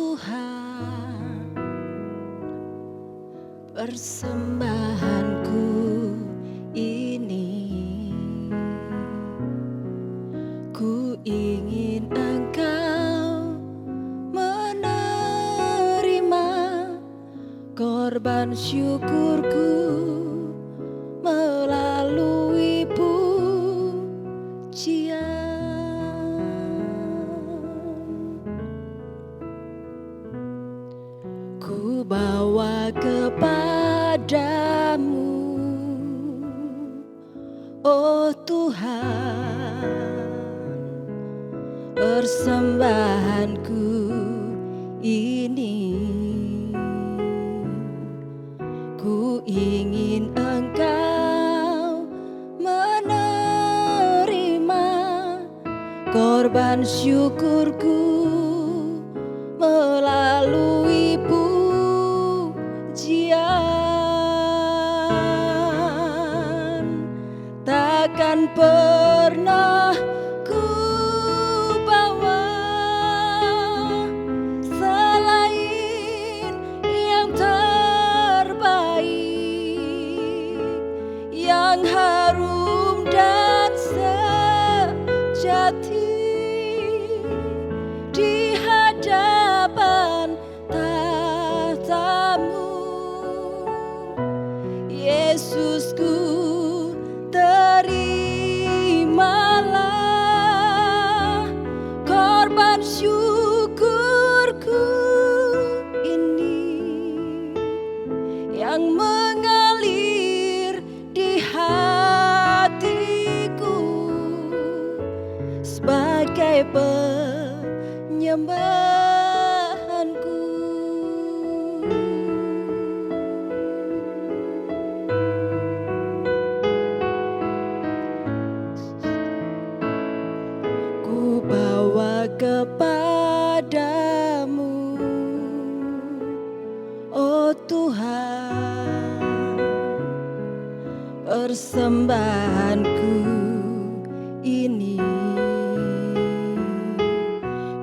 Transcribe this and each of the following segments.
Tuhan, persembahanku ini. Ku ingin Engkau menerima korban syukurku melalui pujian. Ku bawa kepadamu, oh Tuhan, persembahanku ini. Ku ingin Engkau menerima korban syukurku melalui pujian. Takkan pernah ku bawa selain yang terbaik, yang harum dan sejati di hadapan tahta-Mu. Yesusku, terimalah korban syukurku ini yang mengalir di hatiku sebagai penyembahanku. Ku bawa kepadamu, oh Tuhan, persembahanku ini.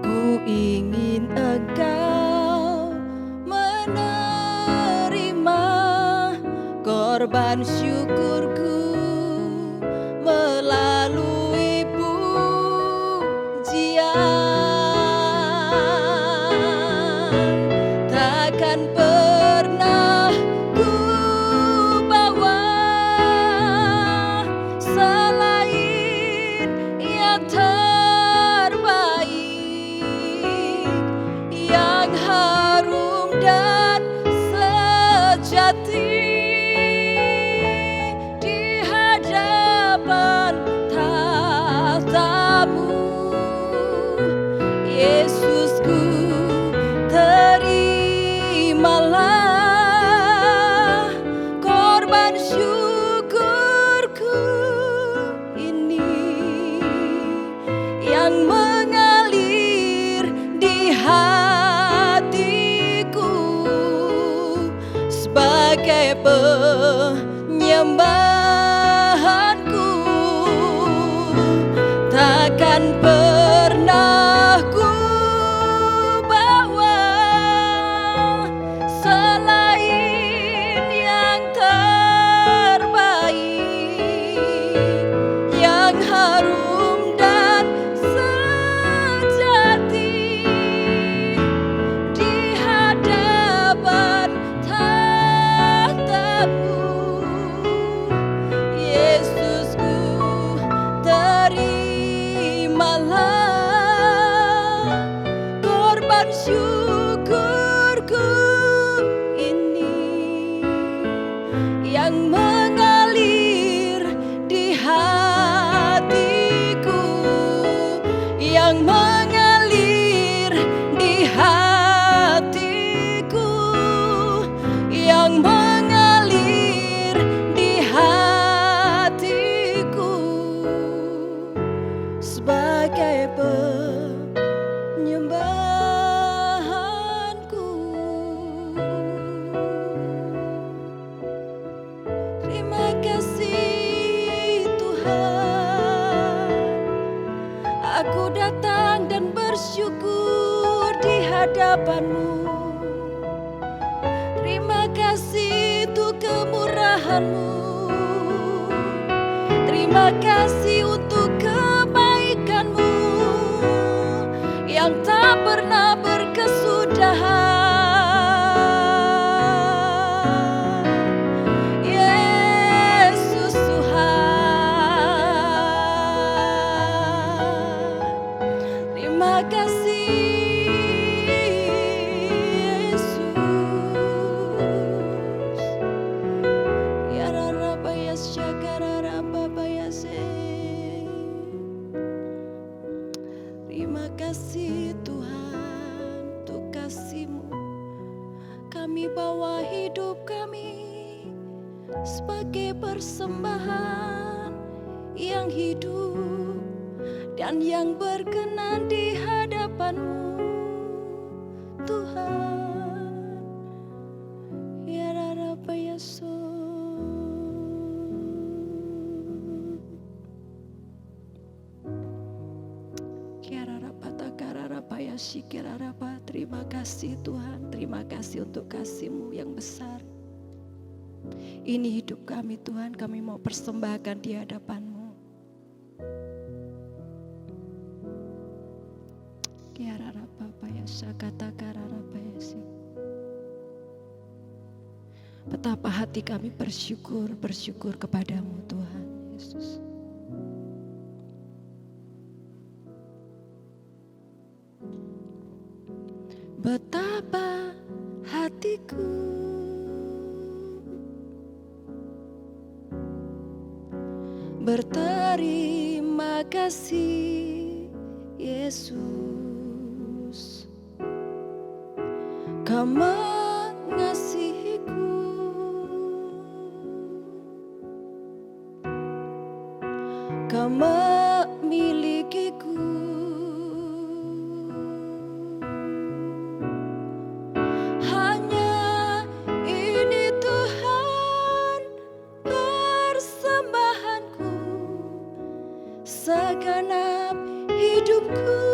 Ku ingin Engkau menerima korban syukurku melalui pujian. Takkan pernah ku bawa selain yang terbaik, yang harum dan sejati di hadapan tahta-Mu. Yesusku, terimalah korban syukurku ini yang mengalir di hatiku sebagai penyembahanku. Takkan pernah ku bawa selain yang terbaik, yang harum dan sejati di hadapan tahta-Mu. Yesusku, terimalah korban syukurku ini yang mengalir di hatiku, yang mengalir di hatiku, yang mengalir di hatiku sebagai penyembahanku. hadapan-Mu. Terima kasih untuk kemurahan-Mu. Terima kasih untuk kebaikan-Mu yang tak pernah berkesudahan. Yesus Tuhan, terima kasih Yesus. Ya Rabba ya Syakara Rabba ya Se. Terima kasih Tuhan untuk kasih-Mu. Kami bawa hidup kami sebagai persembahan yang hidup dan yang berkenan di hadapan-Mu, Tuhan. Ya Rabba ya So. Terima kasih Tuhan, terima kasih untuk kasih-Mu yang besar. Ini hidup kami Tuhan, kami mau persembahkan di hadapan-Mu. Betapa hati kami bersyukur kepada-Mu Tuhan Yesus. Betapa hatiku berterima kasih Yesus, Kau mengasihiku, Kau memilikiku. Segenap hidupku,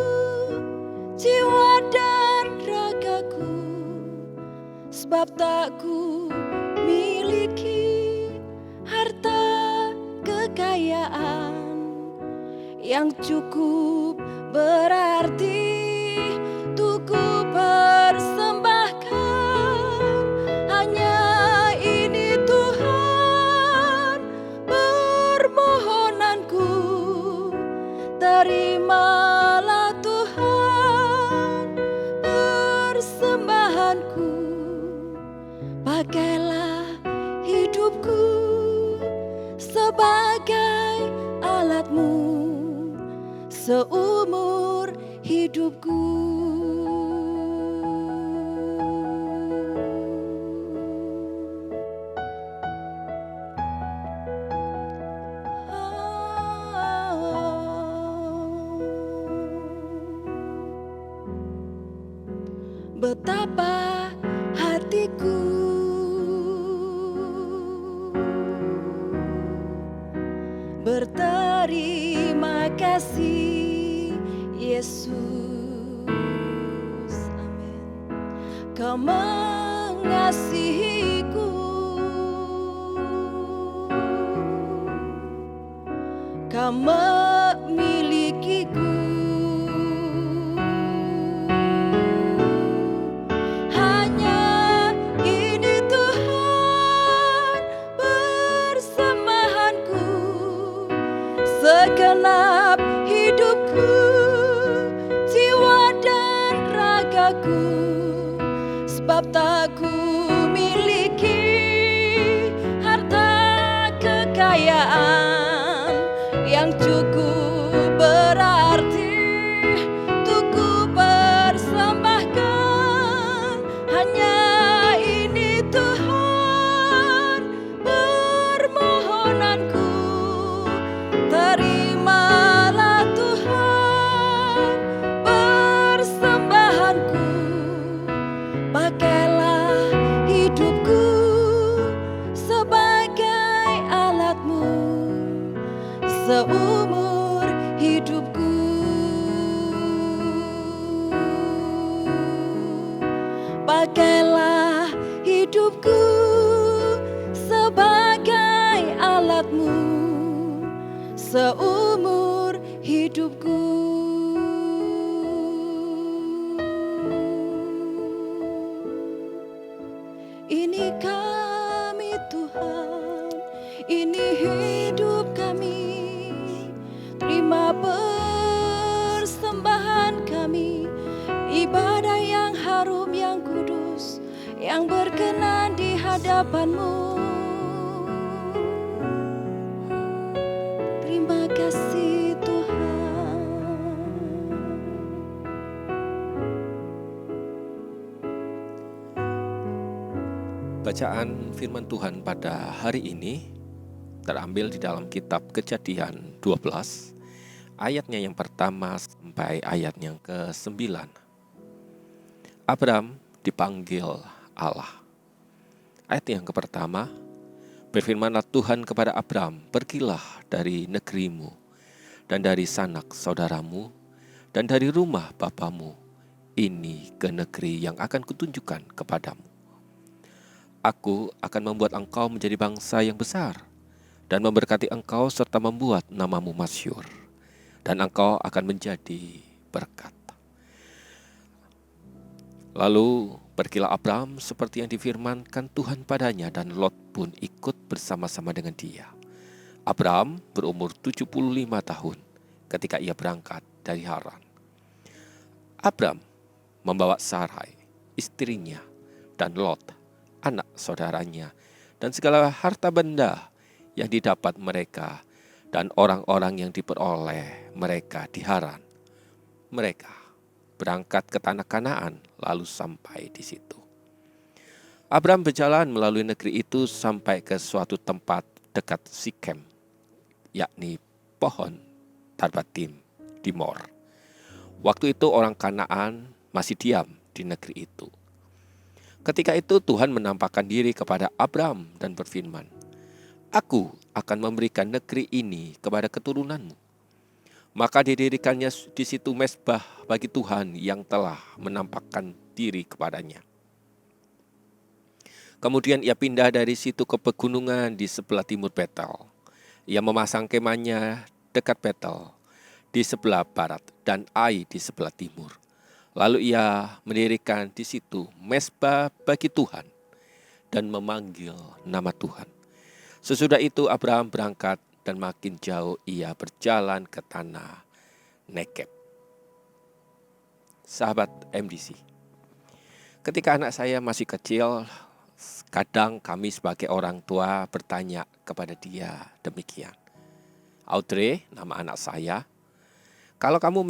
jiwa dan ragaku, sebab tak ku miliki harta kekayaan yang cukup berarti untuk ku persembahkan. Hanya ini Tuhan permohonanku. Terimalah Tuhan persembahanku, pakailah hidupku sebagai alat-Mu seumur hidupku. Betapa hatiku berterima kasih Yesus. Amin. Kau mengasihiku, Kau memilikiku. Segenap hidupku, jiwa dan ragaku, sebab tak ku miliki harta kekayaan yang cukup berarti untuk ku persembahkan. Hanya ini Tuhan permohonanku. Terimalah Tuhan persembahanku, Pakailah hidupku sebagai alatmu seumur hidupku. Ini kami Tuhan, ini hidup kami, terima persembahan kami, ibadah yang harum, yang kudus, yang berkenan di hadapan-Mu. Terima kasih Tuhan. Bacaan firman Tuhan pada hari ini terambil di dalam kitab Kejadian 12, ayatnya yang pertama sampai ayat yang ke-9. Abram dipanggil Allah. Ayat yang pertama, berfirmanlah Tuhan kepada Abram, pergilah dari negerimu, dan dari sanak saudaramu, dan dari rumah bapamu, ini ke negeri yang akan kutunjukkan kepadamu. Aku akan membuat engkau menjadi bangsa yang besar, dan memberkati engkau serta membuat namamu masyhur, dan engkau akan menjadi berkat. Lalu pergilah Abram seperti yang difirmankan Tuhan padanya, dan Lot pun ikut bersama-sama dengan dia. Abram berumur 75 tahun ketika ia berangkat dari Haran. Abram membawa Sarai, istrinya, dan Lot, anak saudaranya, dan segala harta benda yang didapat mereka, dan orang-orang yang diperoleh mereka di Haran. Mereka berangkat ke tanah Kanaan, lalu sampai di situ. Abram berjalan melalui negeri itu sampai ke suatu tempat dekat Sikem, yakni pohon Tarbatim di Mor. Waktu itu orang Kanaan masih diam di negeri itu. Ketika itu Tuhan menampakkan diri kepada Abram dan berfirman, Aku akan memberikan negeri ini kepada keturunanmu. Maka didirikannya di situ mezbah bagi Tuhan yang telah menampakkan diri kepadanya. Kemudian ia pindah dari situ ke pegunungan di sebelah timur Betel. Ia memasang kemahnya dekat Betel di sebelah barat dan Ai di sebelah timur. Lalu ia mendirikan di situ mezbah bagi Tuhan dan memanggil nama Tuhan. Sesudah itu Abraham berangkat dan makin jauh ia berjalan ke tanah Negeb. Sahabat MDC, ketika anak saya masih kecil, kadang kami sebagai orang tua bertanya kepada dia demikian. Audrey, nama anak saya, kalau kamu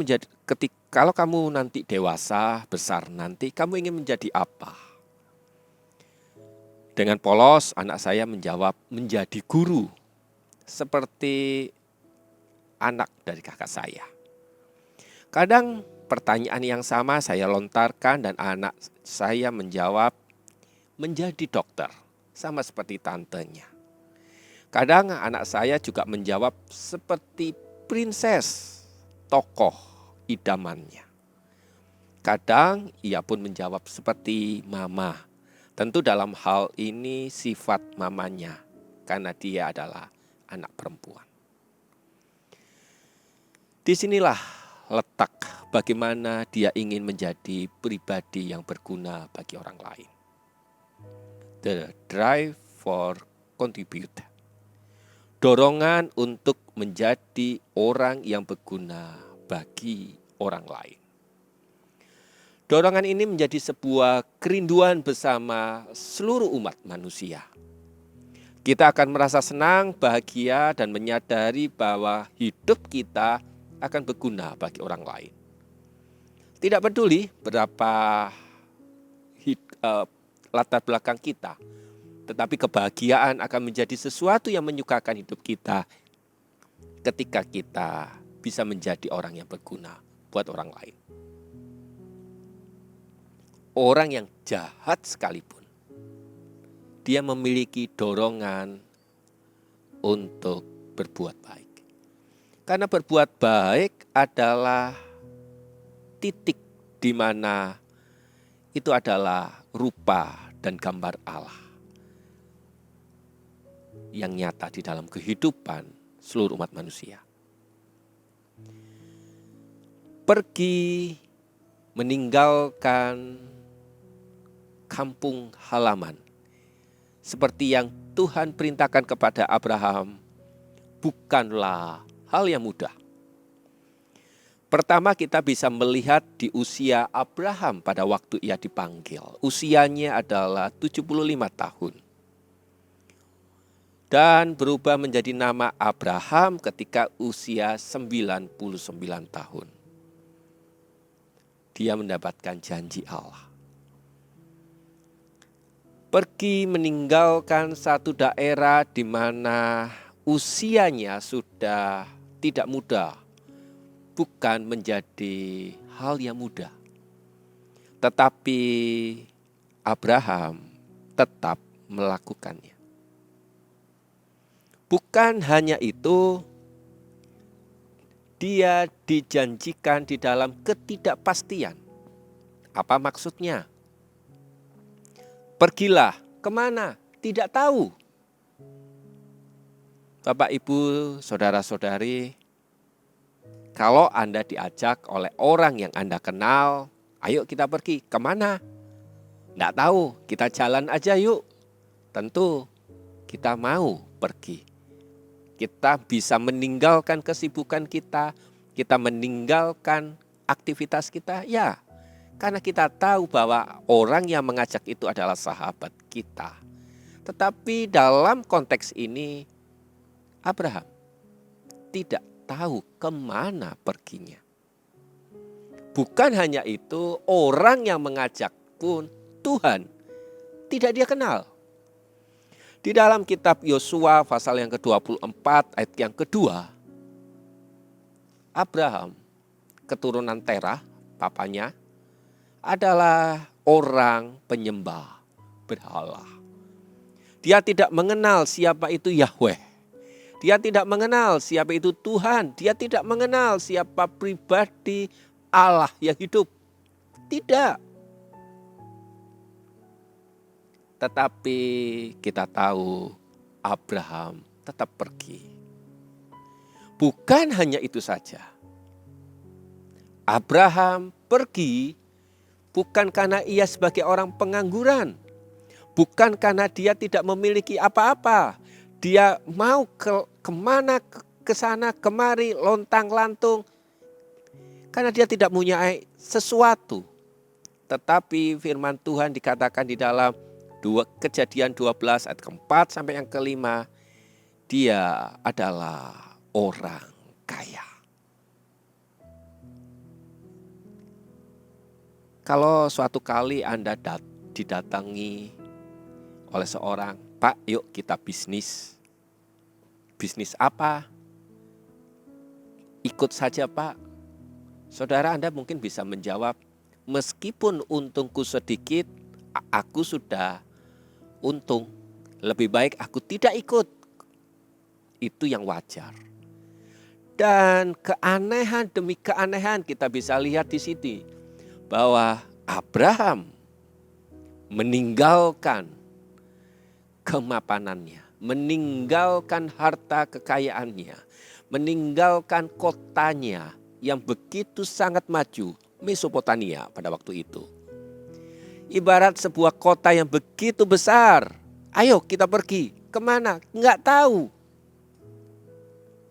nanti dewasa, besar nanti, kamu ingin menjadi apa? Dengan polos, anak saya menjawab, menjadi guru. Seperti anak dari kakak saya. Kadang pertanyaan yang sama saya lontarkan dan anak saya menjawab, menjadi dokter. Sama seperti tantenya. Kadang anak saya juga menjawab seperti princess, tokoh idamannya. Kadang ia pun menjawab seperti mama. Tentu dalam hal ini sifat mamanya, karena dia adalah anak perempuan. Disinilah letak bagaimana dia ingin menjadi pribadi yang berguna bagi orang lain. The drive for contribute. Dorongan untuk menjadi orang yang berguna bagi orang lain. Dorongan ini menjadi sebuah kerinduan bersama seluruh umat manusia. Kita akan merasa senang, bahagia, dan menyadari bahwa hidup kita akan berguna bagi orang lain. Tidak peduli berapa latar belakang kita, tetapi kebahagiaan akan menjadi sesuatu yang menyukakan hidup kita ketika kita bisa menjadi orang yang berguna buat orang lain. Orang yang jahat sekalipun, dia memiliki dorongan untuk berbuat baik. Karena berbuat baik adalah titik di mana itu adalah rupa dan gambar Allah yang nyata di dalam kehidupan seluruh umat manusia. Pergi meninggalkan kampung halaman seperti yang Tuhan perintahkan kepada Abraham bukanlah hal yang mudah. Pertama, kita bisa melihat di usia Abraham pada waktu ia dipanggil. Usianya adalah 75 tahun. Dan berubah menjadi nama Abraham ketika usia 99 tahun. Dia mendapatkan janji Allah. Pergi meninggalkan satu daerah di mana usianya sudah tidak muda, bukan menjadi hal yang mudah. Tetapi Abraham tetap melakukannya. Bukan hanya itu, dia dijanjikan di dalam ketidakpastian. Apa maksudnya? Pergilah kemana? Tidak tahu. Bapak, Ibu, saudara-saudari, kalau Anda diajak oleh orang yang Anda kenal, ayo kita pergi. Kemana? Tidak tahu, kita jalan aja yuk. Tentu kita mau pergi. Kita bisa meninggalkan kesibukan kita meninggalkan aktivitas kita, ya. Karena kita tahu bahwa orang yang mengajak itu adalah sahabat kita. Tetapi dalam konteks ini, Abraham tidak tahu kemana perginya. Bukan hanya itu, orang yang mengajak pun Tuhan tidak dia kenal. Di dalam kitab Yosua pasal yang ke-24 ayat yang kedua, Abraham, keturunan Terah, papanya, adalah orang penyembah berhala. Dia tidak mengenal siapa itu Yahweh. Dia tidak mengenal siapa itu Tuhan. Dia tidak mengenal siapa pribadi Allah yang hidup. Tidak. Tetapi kita tahu Abraham tetap pergi. Bukan hanya itu saja. Abraham pergi bukan karena ia sebagai orang pengangguran. Bukan karena dia tidak memiliki apa-apa. Dia mau kemana, ke sana, kemari, lontang-lantung. Karena dia tidak punya sesuatu. Tetapi firman Tuhan dikatakan di dalam Kejadian 12 ayat ke-4 sampai yang ke-5. Dia adalah orang kaya. Kalau suatu kali Anda didatangi oleh seorang, Pak, yuk kita bisnis. Bisnis apa? Ikut saja, Pak. Saudara, Anda mungkin bisa menjawab, meskipun untungku sedikit, aku sudah untung. Lebih baik aku tidak ikut. Itu yang wajar. Dan keanehan demi keanehan kita bisa lihat di sini. Bahwa Abraham meninggalkan kemapanannya, meninggalkan harta kekayaannya, meninggalkan kotanya yang begitu sangat maju, Mesopotamia pada waktu itu. Ibarat sebuah kota yang begitu besar. Ayo kita pergi. Kemana? Enggak tahu.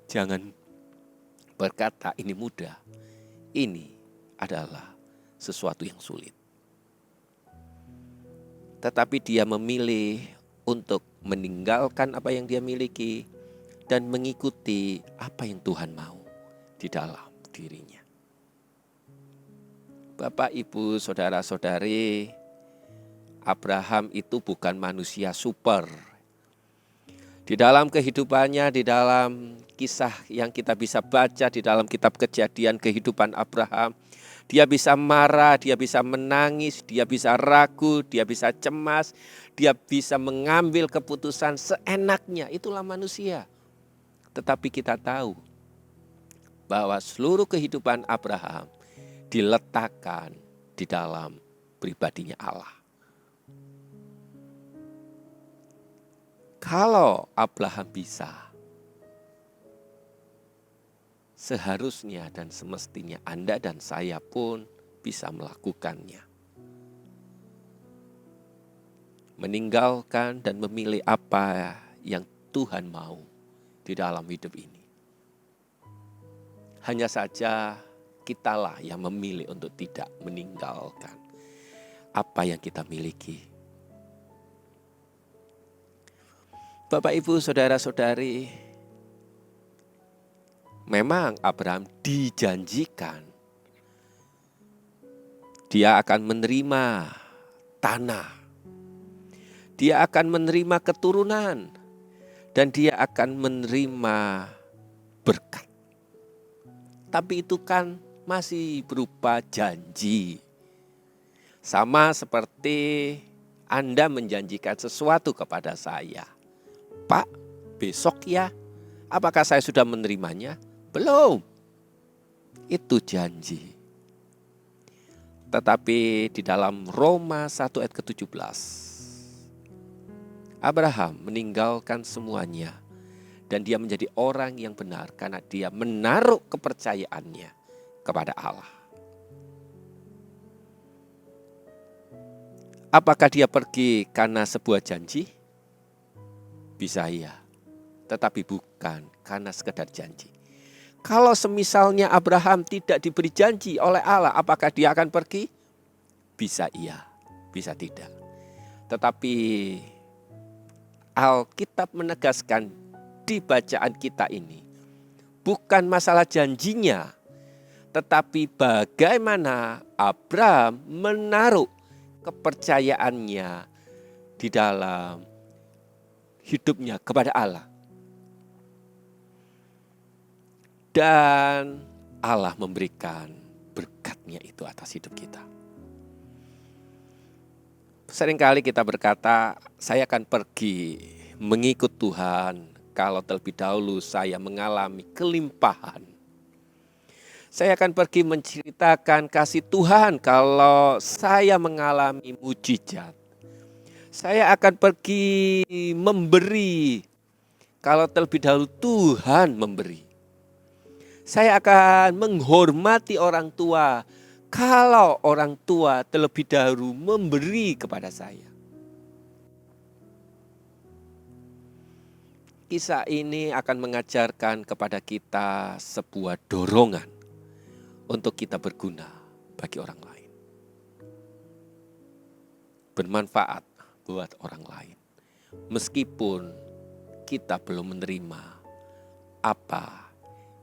Jangan berkata ini mudah. Ini adalah sesuatu yang sulit. Tetapi dia memilih untuk meninggalkan apa yang dia miliki dan mengikuti apa yang Tuhan mau di dalam dirinya. Bapak, Ibu, saudara-saudari, Abraham itu bukan manusia super. Di dalam kehidupannya, di dalam kisah yang kita bisa baca di dalam kitab Kejadian kehidupan Abraham, dia bisa marah, dia bisa menangis, dia bisa ragu, dia bisa cemas, dia bisa mengambil keputusan seenaknya. Itulah manusia. Tetapi kita tahu bahwa seluruh kehidupan Abraham diletakkan di dalam pribadinya Allah. Kalau Abraham bisa, seharusnya dan semestinya Anda dan saya pun bisa melakukannya. Meninggalkan dan memilih apa yang Tuhan mau di dalam hidup ini. Hanya saja kitalah yang memilih untuk tidak meninggalkan apa yang kita miliki. Bapak, Ibu, saudara-saudari, memang Abraham dijanjikan dia akan menerima tanah, dia akan menerima keturunan, dan dia akan menerima berkat. Tapi itu kan masih berupa janji. Sama seperti Anda menjanjikan sesuatu kepada saya. Pak, besok ya, apakah saya sudah menerimanya? Belum. Itu janji. Tetapi di dalam Roma 1 ayat ke-17, Abraham meninggalkan semuanya dan dia menjadi orang yang benar karena dia menaruh kepercayaannya kepada Allah. Apakah dia pergi karena sebuah janji? Bisa ya, tetapi bukan karena sekedar janji. Kalau semisalnya Abraham tidak diberi janji oleh Allah, apakah dia akan pergi? Bisa iya, bisa tidak. Tetapi Alkitab menegaskan di bacaan kita ini, bukan masalah janjinya, tetapi bagaimana Abraham menaruh kepercayaannya di dalam hidupnya kepada Allah. Dan Allah memberikan berkatnya itu atas hidup kita. Seringkali kita berkata, saya akan pergi mengikut Tuhan kalau terlebih dahulu saya mengalami kelimpahan. Saya akan pergi menceritakan kasih Tuhan kalau saya mengalami mujizat. Saya akan pergi memberi kalau terlebih dahulu Tuhan memberi. Saya akan menghormati orang tua kalau orang tua terlebih dahulu memberi kepada saya. Kisah ini akan mengajarkan kepada kita sebuah dorongan untuk kita berguna bagi orang lain. Bermanfaat buat orang lain. Meskipun kita belum menerima apa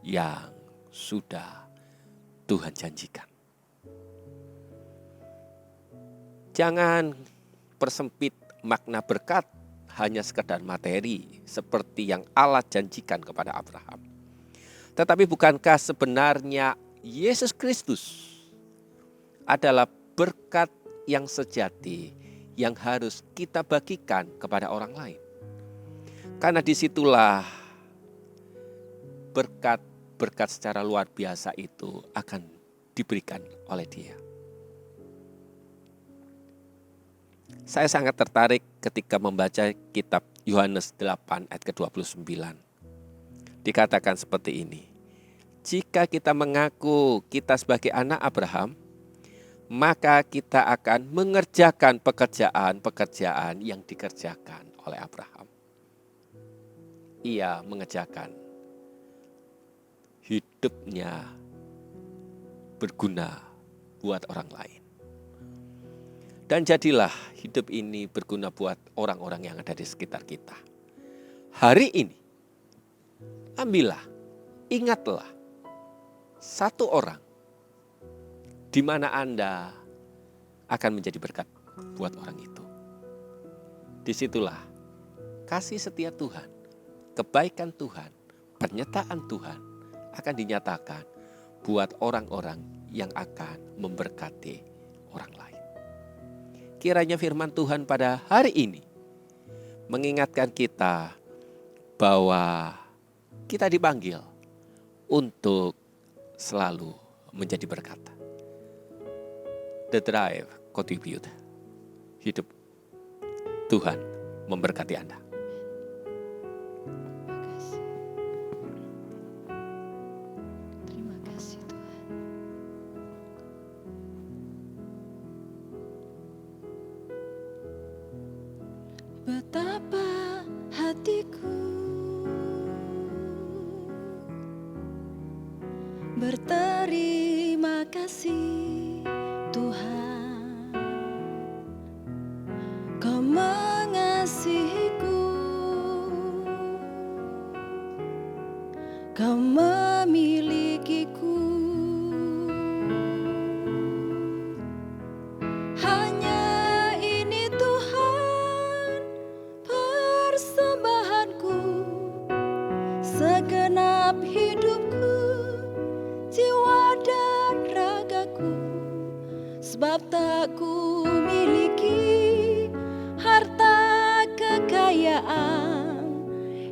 yang sudah Tuhan janjikan. Jangan persempit makna berkat hanya sekedar materi seperti yang Allah janjikan kepada Abraham. Tetapi bukankah sebenarnya Yesus Kristus adalah berkat yang sejati yang harus kita bagikan kepada orang lain? Karena disitulah berkat secara luar biasa itu akan diberikan oleh Dia. Saya sangat tertarik ketika membaca kitab Yohanes 8 ayat ke-29. Dikatakan seperti ini. Jika kita mengaku kita sebagai anak Abraham, maka kita akan mengerjakan pekerjaan-pekerjaan yang dikerjakan oleh Abraham. Ia mengerjakan hidupnya berguna buat orang lain. Dan jadilah hidup ini berguna buat orang-orang yang ada di sekitar kita. Hari ini, ambillah, ingatlah, satu orang di mana Anda akan menjadi berkat buat orang itu. Disitulah kasih setia Tuhan, kebaikan Tuhan, penyertaan Tuhan akan dinyatakan buat orang-orang yang akan memberkati orang lain. Kiranya firman Tuhan pada hari ini mengingatkan kita bahwa kita dipanggil untuk selalu menjadi berkat. The Drive Contribute. Hidup Tuhan memberkati Anda. Betapa hatiku berterima kasih Tuhan, Kau mengasihiku, Kau memilikiku. Hanya ini Tuhan persembahanku, segenap hidupku, jiwa dan ragaku. Sebab tak ku miliki harta kekayaan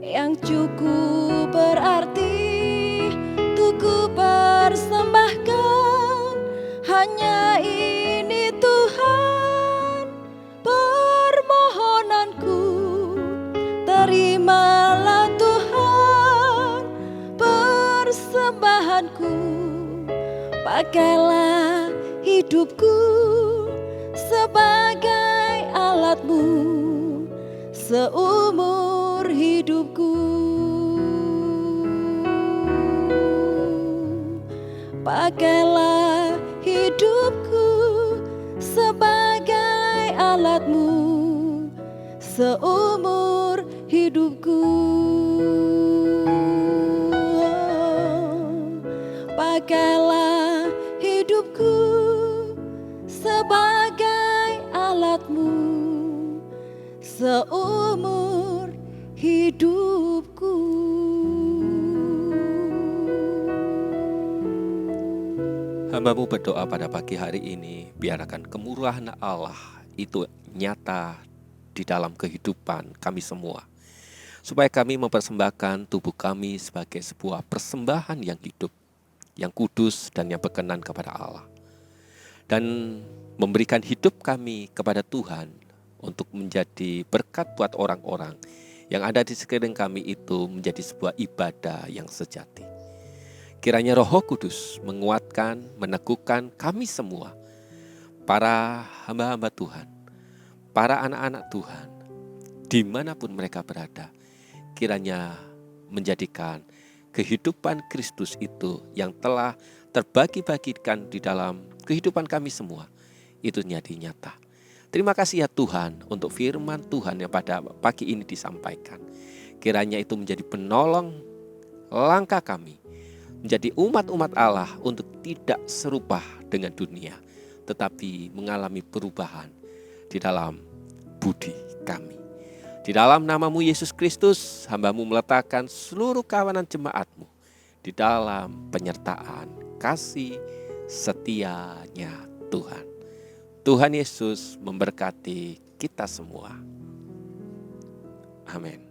yang cukup berarti untuk ku persembahkan. Hanya ini Tuhan permohonanku, terimalah Tuhan persembahanku. Pakailah hidupku sebagai alat-Mu seumur hidupku. Pakailah hidupku sebagai alat-Mu seumur hidupku. Pakailah hidupku sebagai alat-Mu seumur hidupku. Hamba-Mu berdoa pada pagi hari ini, biarkan kemurahan Allah itu nyata di dalam kehidupan kami semua, supaya kami mempersembahkan tubuh kami sebagai sebuah persembahan yang hidup, yang kudus dan yang berkenan kepada Allah, dan memberikan hidup kami kepada Tuhan untuk menjadi berkat buat orang-orang yang ada di sekeliling kami, itu menjadi sebuah ibadah yang sejati. Kiranya Roh Kudus menguatkan, meneguhkan kami semua, para hamba-hamba Tuhan, para anak-anak Tuhan, dimanapun mereka berada. Kiranya menjadikan kehidupan Kristus itu yang telah terbagi-bagikan di dalam kehidupan kami semua, itu jadi nyata. Terima kasih ya Tuhan untuk firman Tuhan yang pada pagi ini disampaikan. Kiranya itu menjadi penolong langkah kami, menjadi umat-umat Allah untuk tidak serupa dengan dunia, tetapi mengalami perubahan di dalam budi kami. Di dalam nama-Mu Yesus Kristus, hamba-Mu meletakkan seluruh kawanan jemaat-Mu di dalam penyertaan kasih setianya Tuhan. Tuhan Yesus memberkati kita semua. Amin.